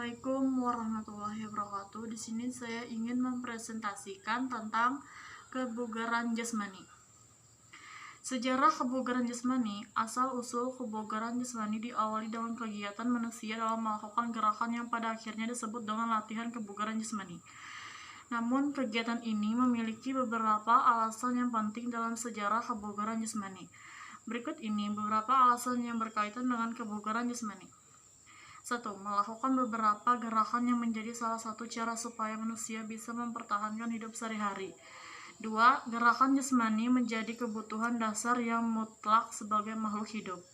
Assalamualaikum warahmatullahi wabarakatuh. Di sini saya ingin mempresentasikan tentang kebugaran jasmani. Sejarah kebugaran jasmani. Asal-usul kebugaran jasmani diawali dengan kegiatan manusia dalam melakukan gerakan yang pada akhirnya disebut dengan latihan kebugaran jasmani. Namun, kegiatan ini memiliki beberapa alasan yang penting dalam sejarah kebugaran jasmani. Berikut ini beberapa alasan yang berkaitan dengan kebugaran jasmani. 1. Melakukan beberapa gerakan yang menjadi salah satu cara supaya manusia bisa mempertahankan hidup sehari-hari. 2. Gerakan jasmani menjadi kebutuhan dasar yang mutlak sebagai makhluk hidup.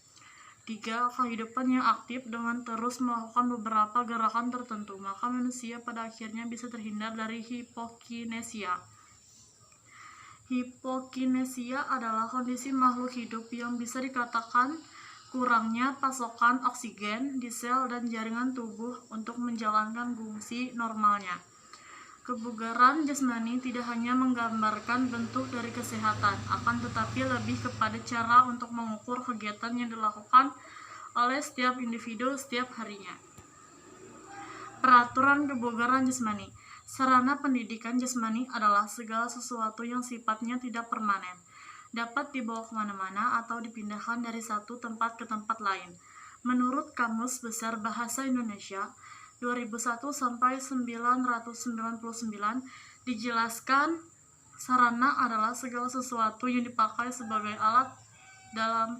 3. Kehidupan yang aktif dengan terus melakukan beberapa gerakan tertentu, maka manusia pada akhirnya bisa terhindar dari hipokinesia. Hipokinesia adalah kondisi makhluk hidup yang bisa dikatakan kurangnya pasokan oksigen di sel dan jaringan tubuh untuk menjalankan fungsi normalnya. Kebugaran jasmani tidak hanya menggambarkan bentuk dari kesehatan, akan tetapi lebih kepada cara untuk mengukur kegiatan yang dilakukan oleh setiap individu setiap harinya. Peraturan kebugaran jasmani. Sarana pendidikan jasmani adalah segala sesuatu yang sifatnya tidak permanen, dapat dibawa kemana-mana atau dipindahkan dari satu tempat ke tempat lain. Menurut Kamus Besar Bahasa Indonesia 2001-999 dijelaskan, sarana adalah segala sesuatu yang dipakai sebagai alat dalam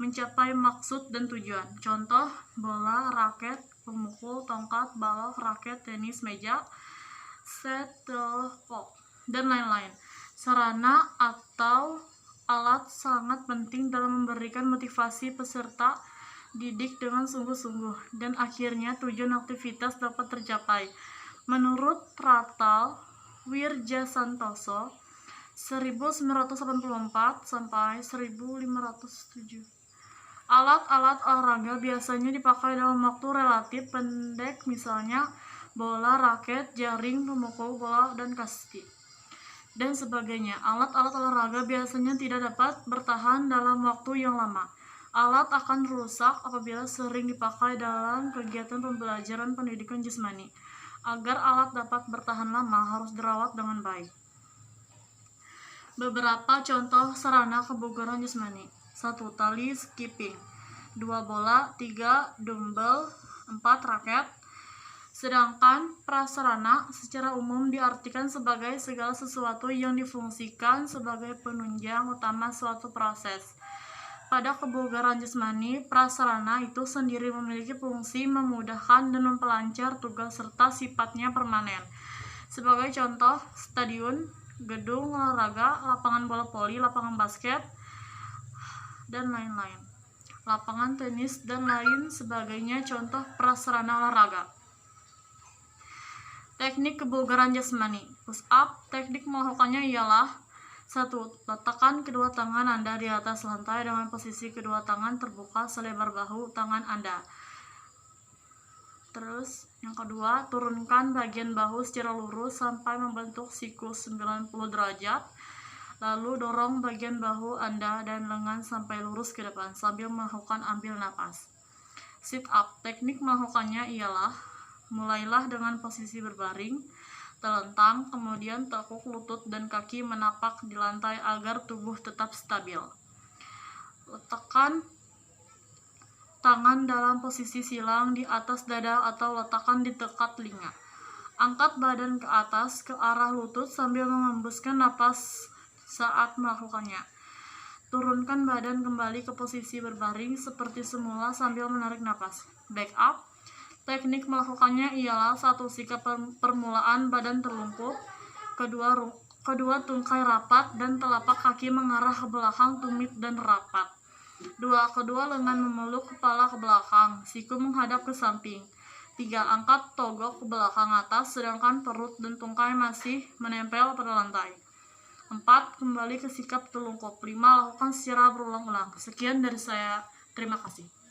mencapai maksud dan tujuan. Contoh, bola, raket, pemukul, tongkat, balok, raket, tenis, meja, shuttlecock, dan lain-lain. Sarana atau alat sangat penting dalam memberikan motivasi peserta didik dengan sungguh-sungguh, dan akhirnya tujuan aktivitas dapat tercapai. Menurut Ratal Wirjasantoso 1984-1507, alat-alat olahraga biasanya dipakai dalam waktu relatif pendek, misalnya bola, raket, jaring, pemukul bola, dan kasti, dan sebagainya. Alat-alat olahraga biasanya tidak dapat bertahan dalam waktu yang lama. Alat akan rusak apabila sering dipakai dalam kegiatan pembelajaran pendidikan jasmani. Agar alat dapat bertahan lama, harus dirawat dengan baik. Beberapa contoh sarana kebugaran jasmani. 1. Tali skipping. 2. Bola. 3. Dumbbell. 4. Raket. Sedangkan prasarana secara umum diartikan sebagai segala sesuatu yang difungsikan sebagai penunjang utama suatu proses. Pada kebugaran jasmani, prasarana itu sendiri memiliki fungsi memudahkan dan memperlancar tugas serta sifatnya permanen. Sebagai contoh, stadion, gedung olahraga, lapangan bola voli, lapangan basket, dan lain-lain. Lapangan tenis dan lain sebagainya contoh prasarana olahraga. Teknik kebugaran jasmani. Push up. Teknik melakukannya ialah 1. Letakkan kedua tangan Anda di atas lantai dengan posisi kedua tangan terbuka selebar bahu tangan Anda. Terus, yang kedua, turunkan bagian bahu secara lurus sampai membentuk sikus 90 derajat. Lalu dorong bagian bahu Anda dan lengan sampai lurus ke depan sambil melakukan ambil napas. Sit up. Teknik melakukannya ialah mulailah dengan posisi berbaring, telentang, kemudian tekuk lutut dan kaki menapak di lantai agar tubuh tetap stabil. Letakkan tangan dalam posisi silang di atas dada atau letakkan di dekat telinga. Angkat badan ke atas ke arah lutut sambil mengembuskan napas saat melakukannya. Turunkan badan kembali ke posisi berbaring seperti semula sambil menarik napas. Back up. Teknik melakukannya ialah 1. Sikap permulaan badan terlungkup, kedua tungkai rapat dan telapak kaki mengarah ke belakang tumit dan rapat. 2. Kedua lengan memeluk kepala ke belakang, siku menghadap ke samping. 3. Angkat togok ke belakang atas sedangkan perut dan tungkai masih menempel pada lantai. 4. Kembali ke sikap terlungkup. 5. Lakukan secara berulang-ulang. Sekian dari saya. Terima kasih.